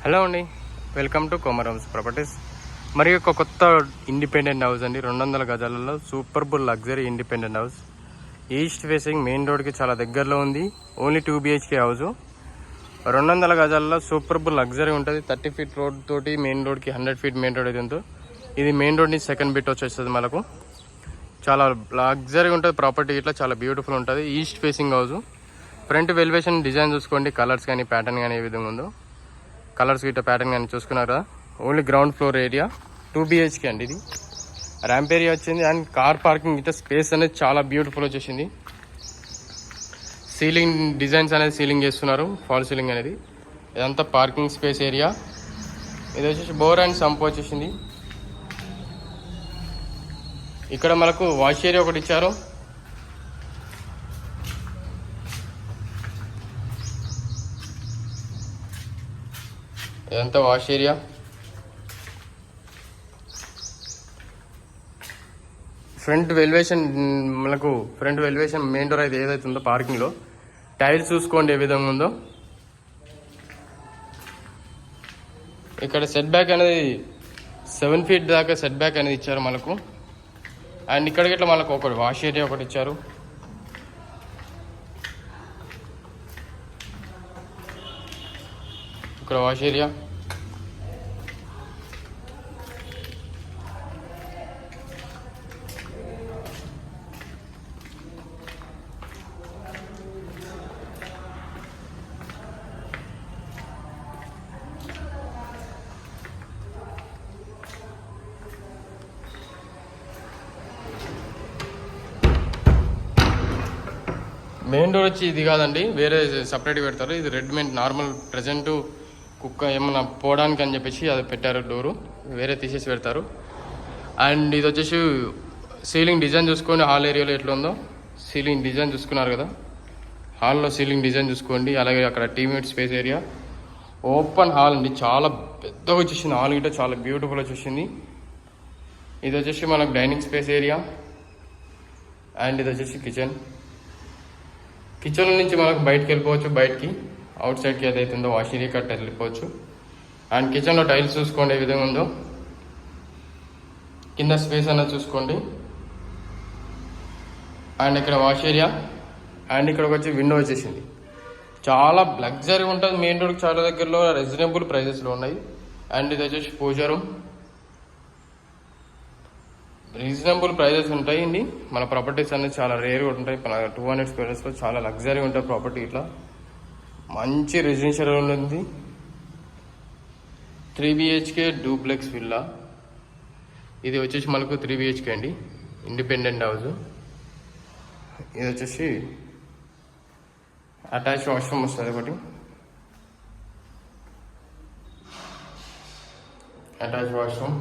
Hello అండి, welcome to కొమరమ్స్ properties. మరి ఒక కొత్త ఇండిపెండెంట్ హౌస్ అండి. 200 గజాలలో superb luxury independent house. East facing main రోడ్కి చాలా దగ్గరలో ఉంది. Only 2 BHK house. 200 గజాలలో సూపర్బుల్ లగ్జరీ ఉంటుంది. 30 ఫీట్ రోడ్ తోటి మెయిన్ రోడ్కి 100 ఫీట్ మెయిన్ రోడ్ అయితే ఇది మెయిన్ రోడ్ నుంచి సెకండ్ బిట్ వచ్చేస్తుంది. మనకు చాలా లగ్జరీ ఉంటుంది ప్రాపర్టీ. ఇట్లా చాలా బ్యూటిఫుల్ ఉంటుంది. East facing house. Front elevation design చూసుకోండి. కలర్స్ కానీ ప్యాటర్న్ కానీ ఏ విధంగా ఉందో, కలర్స్ గిట్ట ప్యాటర్న్ కానీ చూసుకున్నారా. Only ground floor area, 2 BHK అండి. ఇది ర్యాంప్ ఏరియా వచ్చింది. అండ్ కార్ పార్కింగ్ గిట్ట స్పేస్ అనేది చాలా బ్యూటిఫుల్ వచ్చేసింది. సీలింగ్ డిజైన్స్ అనేది సీలింగ్ చేస్తున్నారు, ఫాల్ సీలింగ్ అనేది. ఇదంతా పార్కింగ్ స్పేస్ ఏరియా. ఇది వచ్చేసి బోర్ అండ్ సంప్ వచ్చేసింది. ఇక్కడ మనకు వాష్ ఏరియా ఒకటి ఇచ్చారు. ఇదంతా వాష్ ఏరియా. ఫ్రంట్ వెలివేషన్ మనకు ఫ్రంట్ వెలివేషన్ మెయిన్ డోర్ అయితే ఏదైతే ఉందో పార్కింగ్లో టైల్స్ చూసుకోండి ఏ విధంగా ఉందో. ఇక్కడ సెట్ బ్యాక్ అనేది 7 ఫీట్ దాకా సెట్ బ్యాక్ అనేది ఇచ్చారు మనకు. అండ్ ఇక్కడ గిట్లా మనకు ఒకటి వాష్ ఏరియా ఒకటి ఇచ్చారు. ఇక్కడ వాష్ ఏరియా. మెయిన్ డోర్ వచ్చి ఇది కాదండి, వేరే సపరేట్గా పెడతారు. ఇది రెడ్ మెయిన్ నార్మల్ ప్రజెంట్ కుక్క ఏమన్నా పోవడానికి అని చెప్పేసి అది పెట్టారు. డోరు వేరే తీసేసి పెడతారు. అండ్ ఇది వచ్చేసి సీలింగ్ డిజైన్ చూసుకోండి. హాల్ ఏరియాలో ఎట్లా ఉందో సీలింగ్ డిజైన్ చూసుకున్నారు కదా. హాల్లో సీలింగ్ డిజైన్ చూసుకోండి. అలాగే అక్కడ teammate space area, open hall అండి. చాలా పెద్దగా వచ్చేసింది హాల్ గిట్ట, చాలా బ్యూటిఫుల్ వచ్చేసింది. ఇది వచ్చేసి మనకు డైనింగ్ స్పేస్ ఏరియా. అండ్ ఇది వచ్చేసి కిచెన్. కిచెన్ నుంచి మనకు బయటకు వెళ్ళిపోవచ్చు. బయటికి అవుట్ సైడ్కి ఏదైతే ఉందో వాష్ ఏరియా కట్ వెళ్ళిపోవచ్చు. అండ్ కిచెన్లో టైల్స్ చూసుకోండి ఏ విధంగా ఉందో. కింద స్పేస్ అన్నది చూసుకోండి. అండ్ ఇక్కడ వాష్ ఏరియా. అండ్ ఇక్కడ వచ్చి విండో వచ్చేసింది. చాలా లగ్జరీ ఉంటుంది. మెయిన్ రోడ్కి చాలా దగ్గరలో రీజనబుల్ ప్రైజెస్లో ఉన్నాయి. అండ్ ఇది వచ్చేసి పూజా రూమ్. రీజనబుల్ ప్రైజెస్ ఉంటాయండి. మన ప్రాపర్టీస్ అనేది చాలా రేర్గా ఉంటాయి. 200 స్క్వేర్స్లో చాలా లగ్జరీ ఉంటుంది ప్రాపర్టీ. ఇట్లా మంచి రెసిడెన్షియల్ ఉంది. 3 BHK డూప్లెక్స్ విల్లా. ఇది వచ్చేసి మనకు 3 BHK అండి, ఇండిపెండెంట్ హౌస్. ఇది వచ్చేసి అటాచ్ వాష్రూమ్ వస్తుంది ఒకటి. Attach washroom.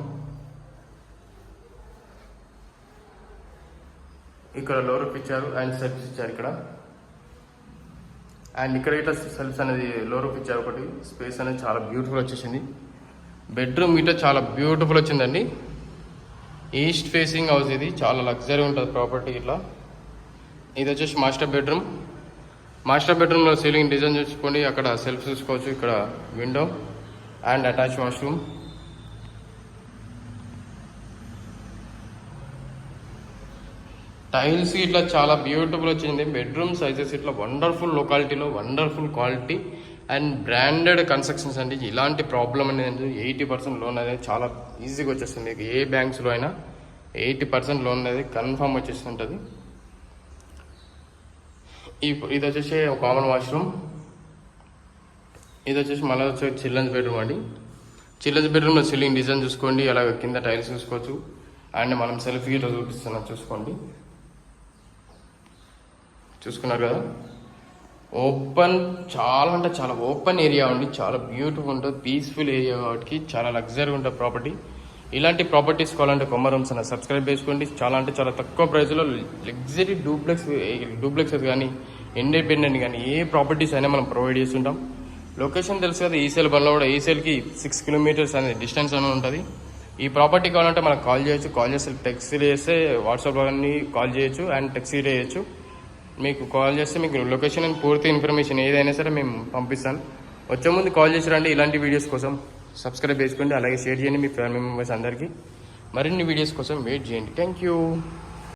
ఇక్కడ లోరూఫ్ ఇచ్చారు అండ్ సెల్ఫ్స్ ఇచ్చారు ఇక్కడ. అండ్ ఇక్కడ ఇట్లా సెల్ఫ్స్ అనేది లోరూఫ్ ఇచ్చారు ఒకటి. స్పేస్ అనేది చాలా బ్యూటిఫుల్ వచ్చేసింది. బెడ్రూమ్ ఇట్లా చాలా బ్యూటిఫుల్ వచ్చిందండి. ఈస్ట్ ఫేసింగ్ హౌస్ ఇది. చాలా లగ్జరీ ఉంటుంది ప్రాపర్టీ ఇట్లా. ఇది వచ్చేసి మాస్టర్ బెడ్రూమ్. మాస్టర్ బెడ్రూమ్లో సీలింగ్ డిజైన్ చూసుకోండి. అక్కడ సెల్ఫ్ చూసుకోవచ్చు. ఇక్కడ window and attach washroom. Tiles ఇట్లా చాలా బ్యూటిఫుల్ వచ్చింది. బెడ్రూమ్ సైజెస్ ఇట్లా వండర్ఫుల్ లొకాలిటీలో wonderful quality and branded constructions అండి. ఇలాంటి ప్రాబ్లం అనేది 80% లోన్ అనేది చాలా ఈజీగా వచ్చేస్తుంది. ఏ బ్యాంక్స్లో అయినా 80% లోన్ అనేది కన్ఫర్మ్ వచ్చేస్తుంటుంది. ఇది వచ్చేసి ఒక కామన్ వాష్రూమ్. ఇది వచ్చేసి మళ్ళీ వచ్చి చిల్డ్రన్స్ బెడ్రూమ్ అండి. చిల్డ్రన్స్ బెడ్రూమ్లో సీలింగ్ డిజైన్ చూసుకోండి. అలాగే కింద టైల్స్ చూసుకోవచ్చు. అండ్ మనం సెల్ఫ్ గిట్లా చూపిస్తున్నాం చూసుకోండి. చూసుకున్నారు కదా. ఓపెన్, చాలా అంటే చాలా ఓపెన్ ఏరియా ఉంది. చాలా బ్యూటిఫుల్ ఉంటుంది. పీస్ఫుల్ ఏరియా కాబట్టి చాలా లగ్జరీ ఉంటుంది ప్రాపర్టీ. ఇలాంటి ప్రాపర్టీస్ కావాలంటే కొమరమ్స్ అన్న సబ్స్క్రైబ్ చేసుకోండి. చాలా అంటే చాలా తక్కువ ప్రైస్లో లగ్జరీ డూప్లెక్సెస్ కానీ ఇండిపెండెంట్ కానీ ఏ ప్రాపర్టీస్ అయినా మనం ప్రొవైడ్ చేస్తుంటాం. లొకేషన్ తెలుసు కదా, ఈసెల్ బండ్లో కూడా ఈసెల్కి 6 కిలోమీటర్స్ అనేది డిస్టెన్స్ అనేది ఉంటుంది. ఈ ప్రాపర్టీ కావాలంటే మనకు కాల్ చేయొచ్చు. కాల్ చేస్తే టెక్స్ట్ చేస్తే వాట్సాప్లో అన్నీ కాల్ చేయొచ్చు అండ్ టెక్స్ట్ చేయొచ్చు. మీకు కాల్ చేస్తే మీకు లొకేషన్ అండ్ పూర్తి ఇన్ఫర్మేషన్ ఏదైనా సరే మేము పంపిస్తాను. వచ్చే ముందు కాల్ చేసి రండి. ఇలాంటి వీడియోస్ కోసం సబ్స్క్రైబ్ చేసుకోండి, అలాగే షేర్ చేయండి మీ ఫ్యామిలీ మెంబర్స్ అందరికీ. మరిన్ని వీడియోస్ కోసం వెయిట్ చేయండి. Thank you.